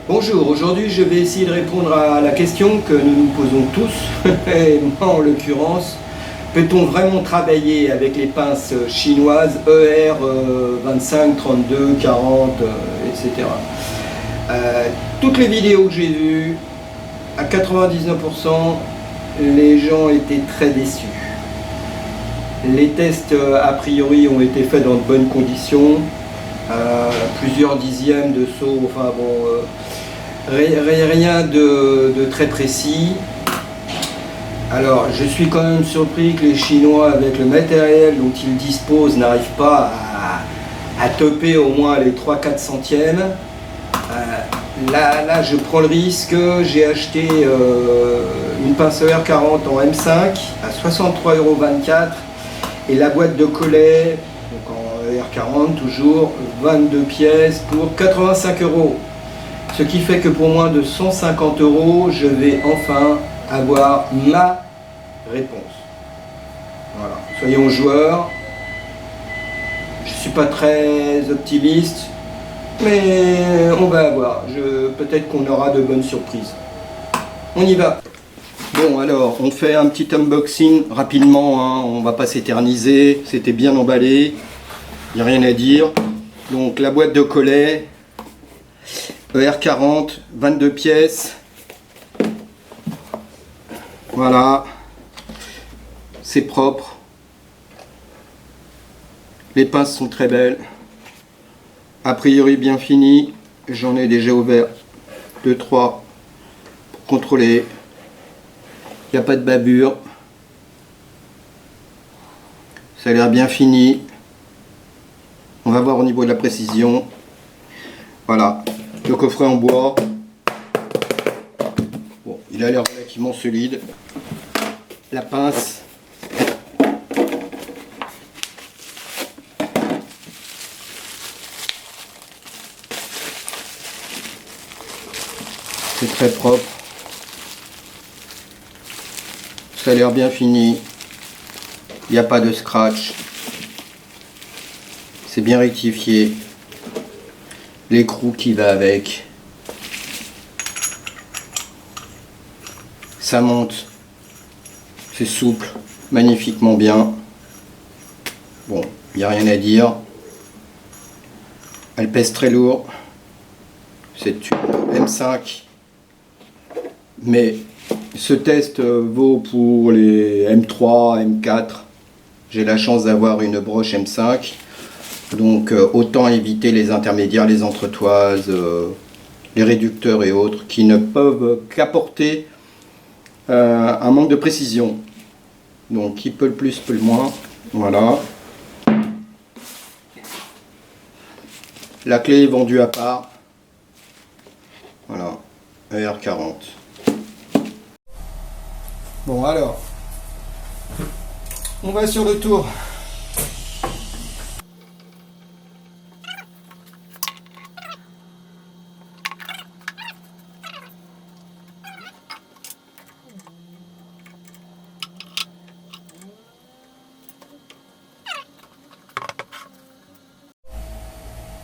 Bonjour, aujourd'hui je vais essayer de répondre à la question que nous nous posons tous, et moi en l'occurrence, peut-on vraiment travailler avec les pinces chinoises ER 25, 32, 40, etc. Toutes les vidéos que j'ai vues, à 99%, les gens étaient très déçus. Les tests a priori ont été faits dans de bonnes conditions, plusieurs dixièmes de saut, enfin bon... rien de très précis. Alors je suis quand même surpris que les Chinois, avec le matériel dont ils disposent, n'arrivent pas à toper au moins les 3-4 centièmes. Là je prends le risque. J'ai acheté une pince ER40 en M5 à 63,24 € et la boîte de collet, donc en ER40 toujours, 22 pièces pour 85 €. Ce qui fait que pour moins de 150 €, je vais enfin avoir ma réponse. Voilà. Soyons joueurs. Je ne suis pas très optimiste, mais on va voir. Peut-être qu'on aura de bonnes surprises. On y va. Bon, alors, on fait un petit unboxing rapidement, hein. On ne va pas s'éterniser. C'était bien emballé. Il n'y a rien à dire. Donc, la boîte de collet. ER40, 22 pièces. Voilà. C'est propre. Les pinces sont très belles. A priori bien fini. J'en ai déjà ouvert 2-3 pour contrôler. Il n'y a pas de bavure. Ça a l'air bien fini. On va voir au niveau de la précision. Voilà. Le coffret en bois. Bon, il a l'air relativement solide. La pince. C'est très propre. Ça a l'air bien fini. Il n'y a pas de scratch. C'est bien rectifié. L'écrou qui va avec. Ça monte. C'est souple. Magnifiquement bien. Bon, il n'y a rien à dire. Elle pèse très lourd. C'est une M5. Mais ce test vaut pour les M3, M4. J'ai la chance d'avoir une broche M5. Donc autant éviter les intermédiaires, les entretoises, les réducteurs et autres qui ne peuvent qu'apporter un manque de précision. Donc qui peut le plus peut le moins. Voilà. La clé est vendue à part. Voilà. ER40. Bon alors. On va sur le tour.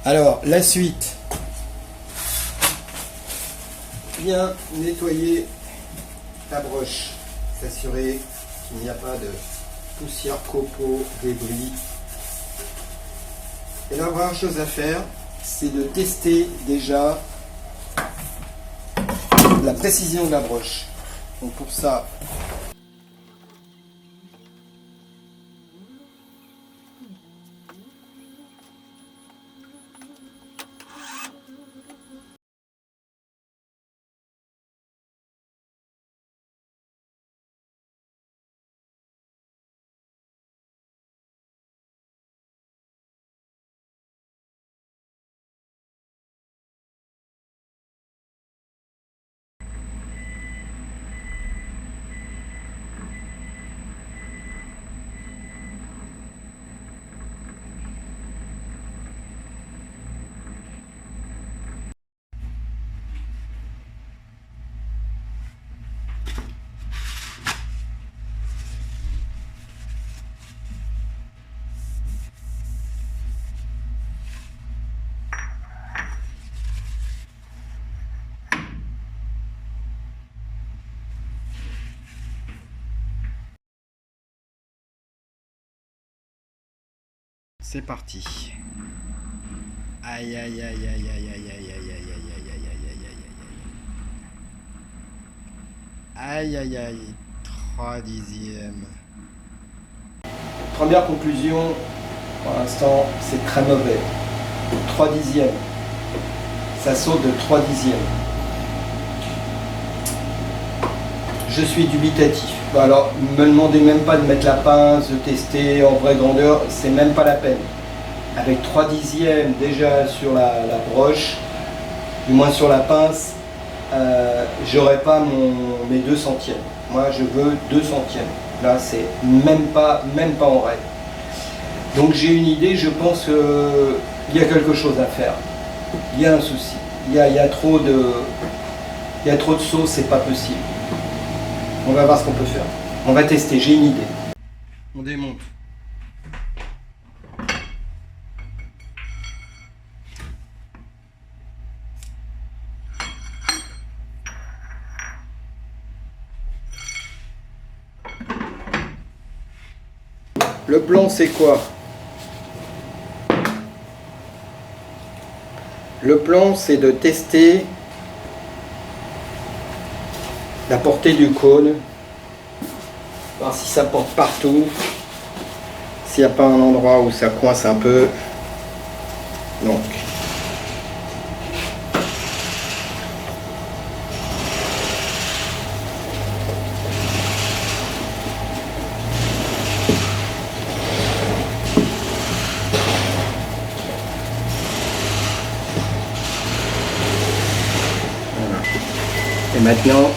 Alors, la suite. Bien nettoyer la broche. S'assurer qu'il n'y a pas de poussière, copeaux, débris. Et la première chose à faire, c'est de tester déjà la précision de la broche. Donc pour ça, C'est parti. Aïe aïe aïe aïe aïe aïe aïe aïe aïe aïe aïe aïe aïe aïe aïe aïe aïe 3 dixièmes. Première conclusion, pour l'instant, c'est très mauvais. 3 dixièmes. Ça saute de 3 dixièmes. Je suis dubitatif. Alors, ne me demandez même pas de mettre la pince, de tester en vraie grandeur, c'est même pas la peine. Avec 3 dixièmes déjà sur la broche, du moins sur la pince, j'aurai pas mes 2 centièmes. Moi, je veux 2 centièmes. Là, c'est même pas en règle. Donc, j'ai une idée, je pense qu'il y a quelque chose à faire. Il y a un souci. Il y a trop de sauce, c'est pas possible. On va voir ce qu'on peut faire. On va tester, j'ai une idée. On démonte. Le plan, c'est quoi? Le plan, c'est de tester la portée du cône, voir si ça porte partout, s'il n'y a pas un endroit où ça coince un peu. Donc, voilà. Et maintenant,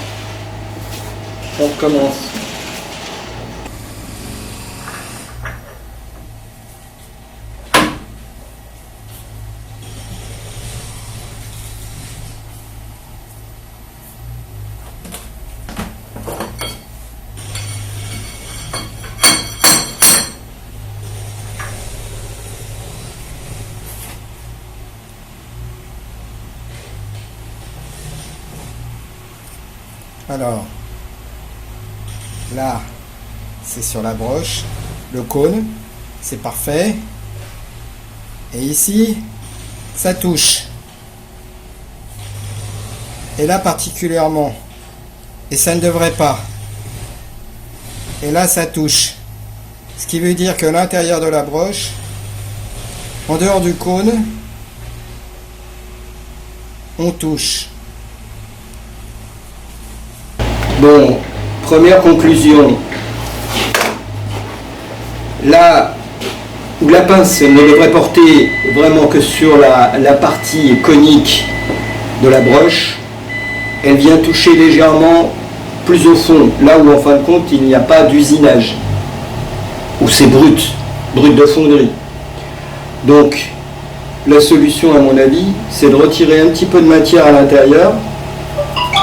on recommence. Alors, là, c'est sur la broche, le cône, c'est parfait. Et ici, ça touche. Et là particulièrement. Et ça ne devrait pas. Et là, ça touche. Ce qui veut dire que l'intérieur de la broche, en dehors du cône, on touche. Bon, première conclusion. Là où la pince ne devrait porter vraiment que sur la partie conique de la broche, elle vient toucher légèrement plus au fond, là où en fin de compte il n'y a pas d'usinage, où c'est brut de fonderie. Donc la solution à mon avis, c'est de retirer un petit peu de matière à l'intérieur,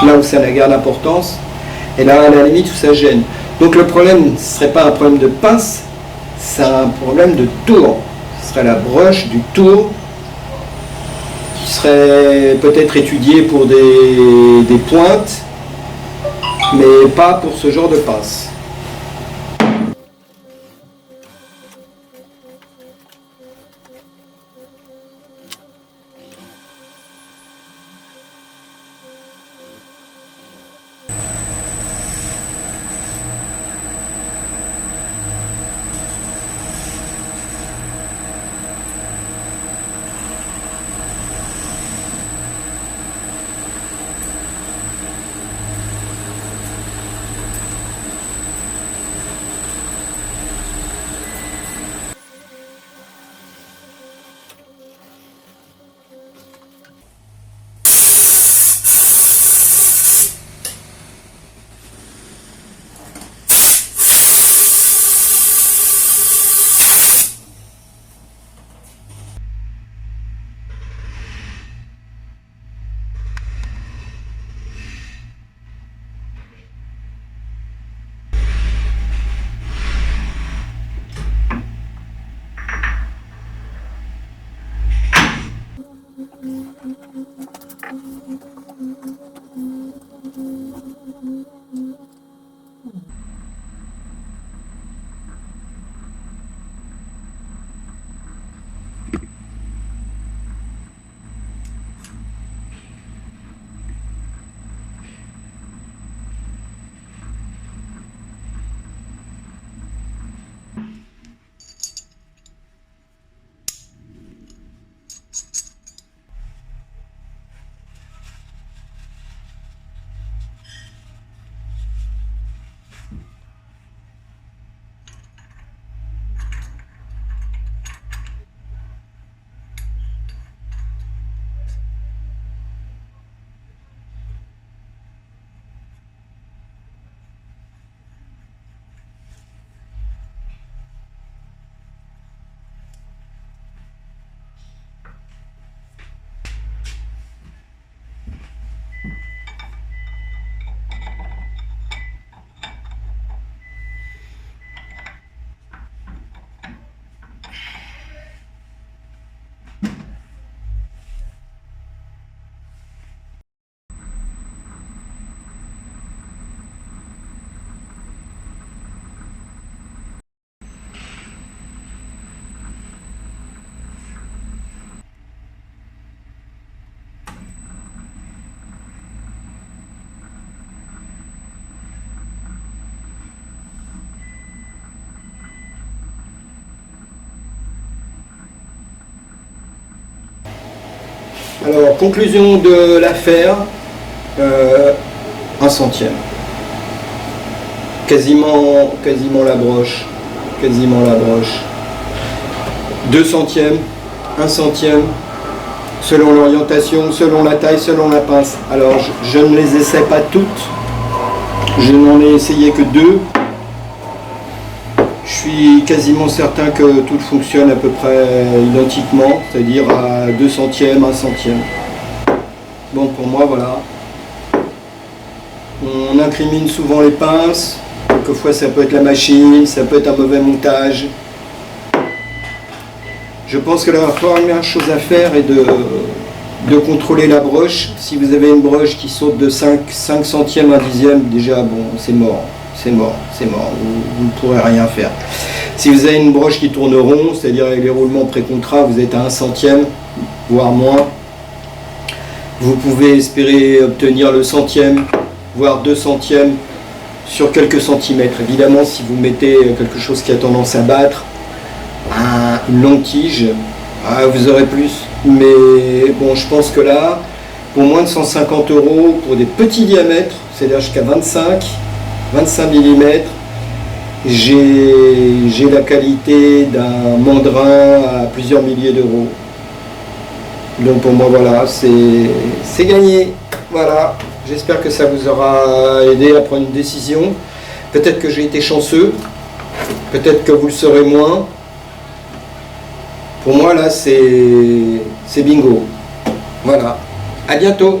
là où ça n'a guère d'importance, et là à la limite où ça gêne. Donc le problème ne serait pas un problème de pince, c'est un problème de tour. Ce serait la broche du tour qui serait peut-être étudiée pour des pointes, mais pas pour ce genre de pince. Alors, conclusion de l'affaire, 1/100. Quasiment la broche. Quasiment la broche. 2/100, 1/100, selon l'orientation, selon la taille, selon la pince. Alors, je ne les essaie pas toutes. Je n'en ai essayé que 2. Je suis quasiment certain que tout fonctionne à peu près identiquement, c'est-à-dire à 2/100, 1/100. Bon, pour moi, voilà. On incrimine souvent les pinces. Quelquefois, ça peut être la machine, ça peut être un mauvais montage. Je pense que la première chose à faire est de contrôler la broche. Si vous avez une broche qui saute de 5 centièmes, 1 dixième, déjà, bon, c'est mort. C'est mort, c'est mort, vous ne pourrez rien faire. Si vous avez une broche qui tourne rond, c'est-à-dire avec les roulements pré-contrat, vous êtes à 1/100, voire moins. Vous pouvez espérer obtenir le 100e, voire 2/100 sur quelques centimètres. Évidemment, si vous mettez quelque chose qui a tendance à battre, une longue tige, vous aurez plus. Mais bon, je pense que là, pour moins de 150 €, pour des petits diamètres, c'est-à-dire jusqu'à 25 mm, j'ai la qualité d'un mandrin à plusieurs milliers d'euros. Donc pour moi, voilà, c'est gagné. Voilà, j'espère que ça vous aura aidé à prendre une décision. Peut-être que j'ai été chanceux, peut-être que vous le serez moins. Pour moi, là, c'est bingo. Voilà, à bientôt.